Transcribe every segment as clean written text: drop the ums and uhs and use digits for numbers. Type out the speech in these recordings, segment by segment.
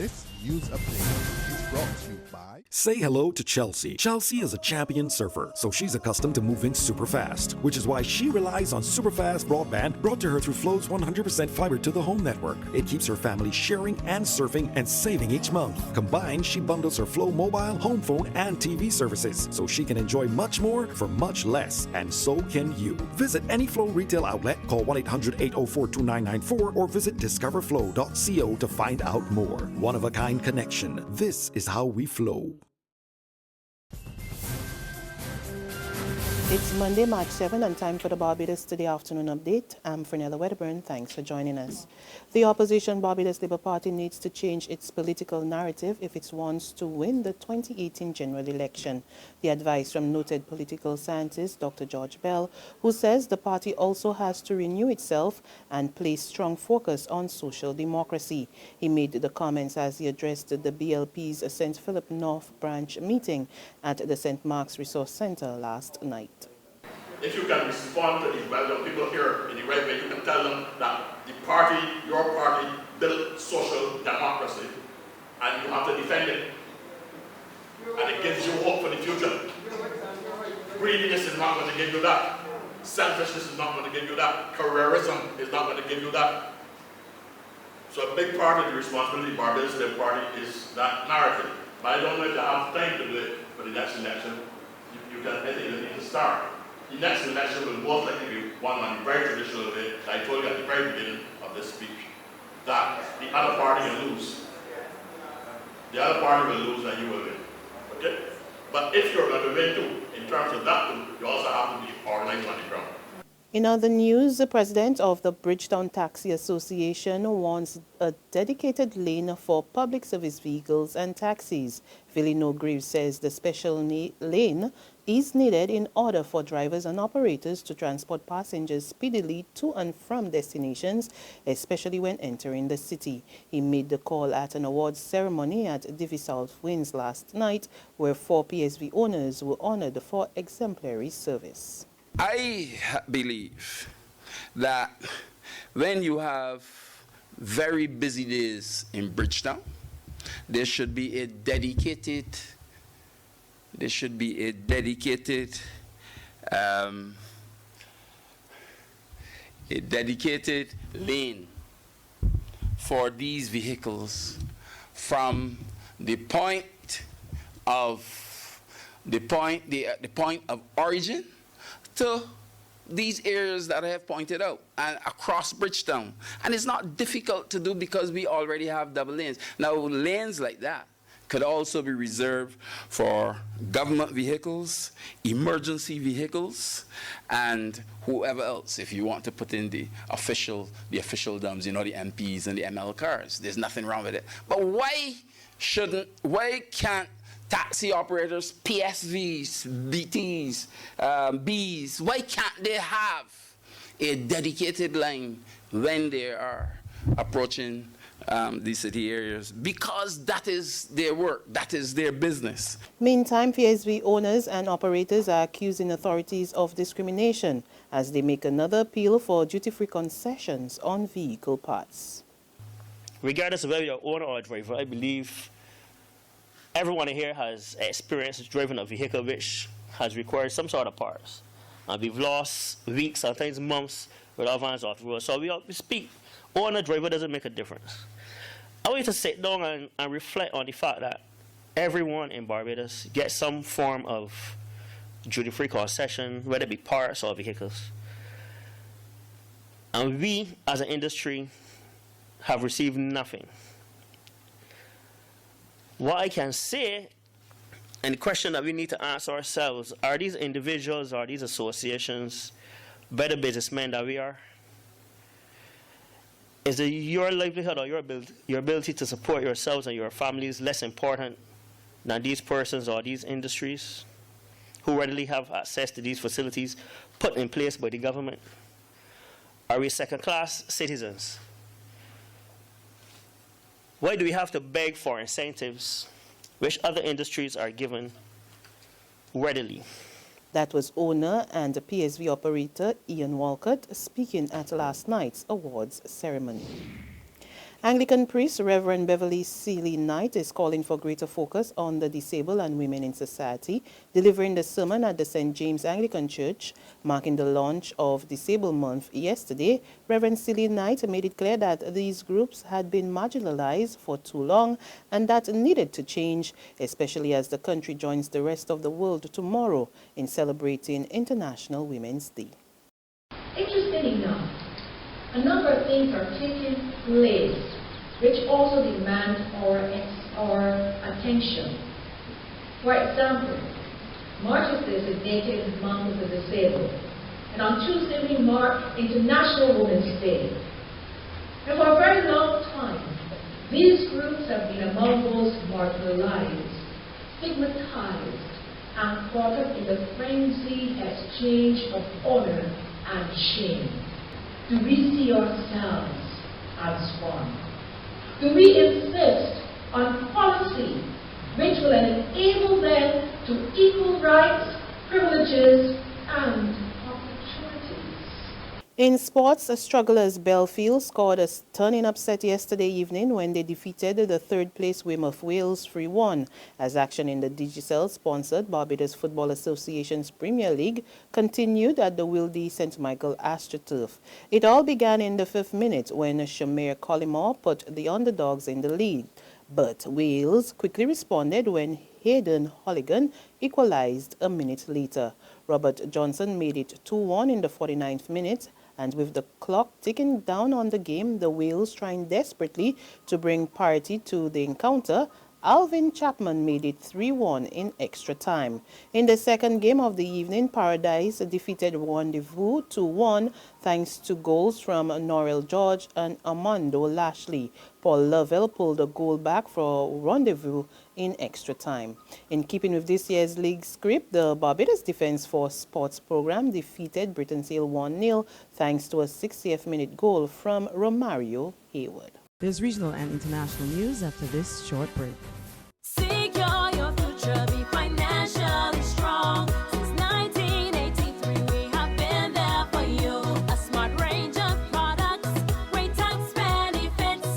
This news update is brought to you by... Say hello to Chelsea. Chelsea is a champion surfer, so she's accustomed to moving super fast, which is why she relies on super fast broadband brought to her through Flow's 100% fiber to the home network. It keeps her family sharing and surfing and saving each month. Combined, she bundles her Flow mobile, home phone, and TV services, so she can enjoy much more for much less, and so can you. Visit any Flow retail outlet, call 1-800-804-2994, or visit discoverflow.co to find out more. One-of-a-kind connection. This is how we flow. It's Monday, March 7, and time for the Barbados Today Afternoon Update. I'm Fernella Wedderburn. Thanks for joining us. The opposition Barbados Labour Party needs to change its political narrative if it wants to win the 2018 general election. The advice from noted political scientist Dr. George Bell, who says the party also has to renew itself and place strong focus on social democracy. He made the comments as he addressed the BLP's St. Philip North branch meeting at the St. Mark's Resource Centre last night. If you can respond to these well-known people here in the right way, you can tell them that the party, your party, built social democracy, and you have to defend it. And it gives you hope for the future. Greediness is not going to give you that. Selfishness is not going to give you that. Careerism is not going to give you that. So a big part of the responsibility of the Barbados Labour Party is that narrative. But I don't know if you have time to do it for the next election. I think you need to start. The next election will most likely be one on the very traditional way. I told you at the very beginning of this speech that the other party will lose. The other party will lose and you will win. Okay? But if you're going to win too, in terms of that too, you also have to be organized on the ground. In other news, the president of the Bridgetown Taxi Association wants a dedicated lane for public service vehicles and taxis. Vilino Greaves says the special lane is needed in order for drivers and operators to transport passengers speedily to and from destinations, especially when entering the city. He made the call at an awards ceremony at Divi South Winds last night, where 4 PSV owners were honored for exemplary service. I believe that when you have very busy days in Bridgetown, there should be a dedicated lane for these vehicles from the point of origin to these areas that I have pointed out and across Bridgetown. And it's not difficult to do because we already have double lanes. Now, lanes like that could also be reserved for government vehicles, emergency vehicles, and whoever else, if you want to put in the officialdom, you know, the MPs and the ML cars. There's nothing wrong with it. But why can't taxi operators, PSVs, BTs, Bs, why can't they have a dedicated line when they are approaching these city areas? Because that is their work, that is their business. Meantime, PSV owners and operators are accusing authorities of discrimination as they make another appeal for duty-free concessions on vehicle parts. Regardless of whether you're owner or a driver, I believe everyone here has experienced driving a vehicle which has required some sort of parts. And we've lost weeks, sometimes months, with our vans off the road. So we speak, owner, driver doesn't make a difference. I want you to sit down and reflect on the fact that everyone in Barbados gets some form of duty-free concession, whether it be parts or vehicles. And we, as an industry, have received nothing. What I can say, and the question that we need to ask ourselves, are these individuals, are these associations better businessmen than we are? Is your livelihood or your ability to support yourselves and your families less important than these persons or these industries who readily have access to these facilities put in place by the government? Are we second-class citizens? Why do we have to beg for incentives which other industries are given readily? That was owner and PSV operator Ian Walcott speaking at last night's awards ceremony. Anglican priest Reverend Beverly Seeley Knight is calling for greater focus on the disabled and women in society, delivering the sermon at the St. James Anglican Church, marking the launch of Disabled Month yesterday. Reverend Seeley Knight made it clear that these groups had been marginalized for too long and that needed to change, especially as the country joins the rest of the world tomorrow in celebrating International Women's Day. Interesting enough, a number of things are taking place which also demand our attention. For example, March is designated Month of the Disabled, and on Tuesday we mark International Women's Day. And for a very long time, these groups have been among those marginalized, stigmatized, and caught up in the frenzied exchange of honor and shame. Do we see ourselves as one? Do we insist on policy which will enable them to equal rights, privileges, and opportunities? In sports, strugglers Belfield scored a stunning upset yesterday evening when they defeated the third-place Weymouth Wales 3-1, as action in the Digicel-sponsored Barbados Football Association's Premier League continued at the Wilde St. Michael AstroTurf. It all began in the 5th minute when Shamir Collymore put the underdogs in the lead, but Wales quickly responded when Hayden Holligan equalized a minute later. Robert Johnson made it 2-1 in the 49th minute, and with the clock ticking down on the game, the Wales trying desperately to bring parity to the encounter, Alvin Chapman made it 3-1 in extra time. In the second game of the evening, Paradise defeated Rendezvous 2-1 thanks to goals from Norrell George and Armando Lashley. Paul Lovell pulled a goal back for Rendezvous in extra time. In keeping with this year's league script, the Barbados Defence Force sports program defeated Britain's-Hill 1-0 thanks to a 60th minute goal from Romario Hayward. There's regional and international news after this short break. Secure your future, be financially strong. Since 1983, we have been there for you. A smart range of products, great tax benefits.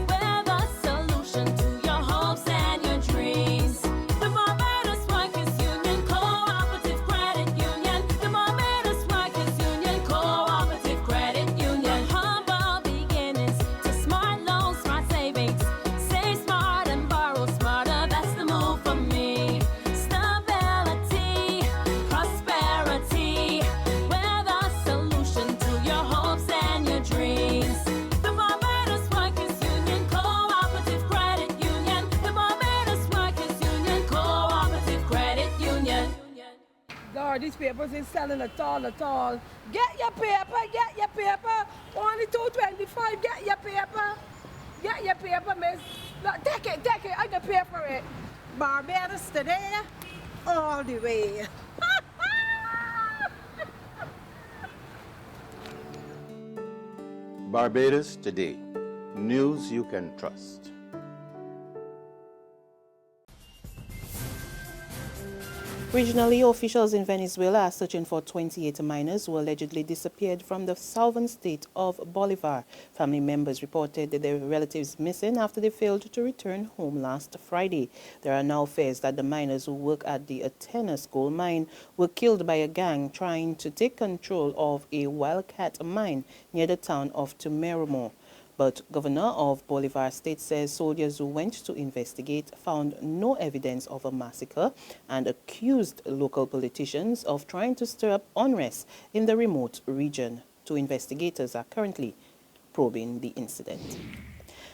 We're the solution to your hopes and your dreams. The Barbados Workers Union Cooperative Credit Union. The Barbados Workers Union Cooperative Credit Union. Humble beginnings to smart loans, smart savings. Save smart and borrow smarter, that's the move for me. Stability, prosperity, we're the solution to your hopes and your dreams. The Barbados Workers Union Cooperative Credit Union. The Barbados Workers Union Cooperative Credit Union. Lord, these papers ain't selling at all. Get your paper. Only $2.25, get your paper, miss. Look, take it, I can pay for it. Barbados today, all the way. Barbados Today. News you can trust. Regionally, officials in Venezuela are searching for 28 miners who allegedly disappeared from the southern state of Bolivar. Family members reported their relatives missing after they failed to return home last Friday. There are now fears that the miners who work at the Atenas gold mine were killed by a gang trying to take control of a wildcat mine near the town of Tumeremo. But Governor of Bolivar State says soldiers who went to investigate found no evidence of a massacre and accused local politicians of trying to stir up unrest in the remote region. 2 investigators are currently probing the incident.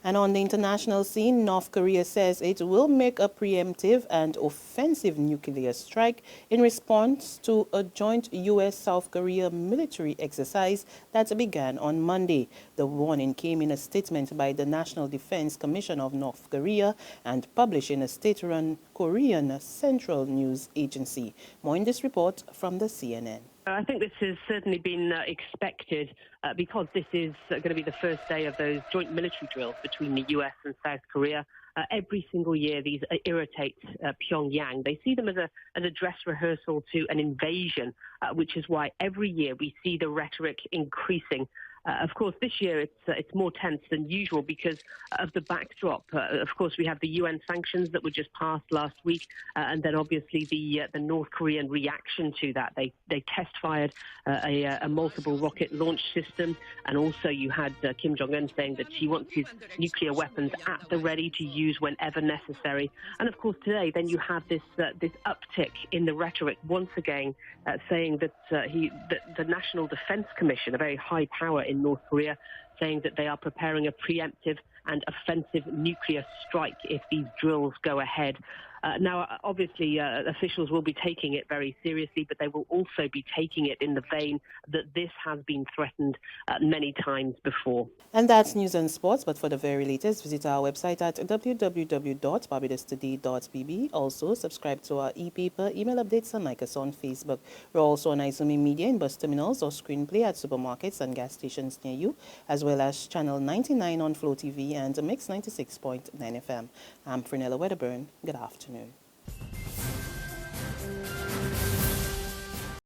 And on the international scene, North Korea says it will make a preemptive and offensive nuclear strike in response to a joint U.S.-South Korea military exercise that began on Monday. The warning came in a statement by the National Defense Commission of North Korea and published in a state-run Korean Central News Agency. More in this report from the CNN. I think this has certainly been expected because this is going to be the first day of those joint military drills between the US and South Korea. Every single year, these irritate Pyongyang. They see them as a dress rehearsal to an invasion, which is why every year we see the rhetoric increasing. Of course, this year it's more tense than usual because of the backdrop. Of course, we have the UN sanctions that were just passed last week, and then obviously the North Korean reaction to that. They test-fired a multiple rocket launch system, and also you had Kim Jong-un saying that he wants his nuclear weapons at the ready to use whenever necessary. And of course, today then you have this uptick in the rhetoric once again, saying that the National Defense Commission, a very high power in North Korea, saying that they are preparing a preemptive and offensive nuclear strike if these drills go ahead. Now, obviously, officials will be taking it very seriously, but they will also be taking it in the vein that this has been threatened many times before. And that's news and sports, but for the very latest, visit our website at www.barbadostoday.bb. Also, subscribe to our e-paper, email updates, and like us on Facebook. We're also on Izumi Media in bus terminals or screenplay at supermarkets and gas stations near you, as well as Channel 99 on Flow TV and Mix 96.9 FM. I'm Fernella Wedderburn. Good afternoon.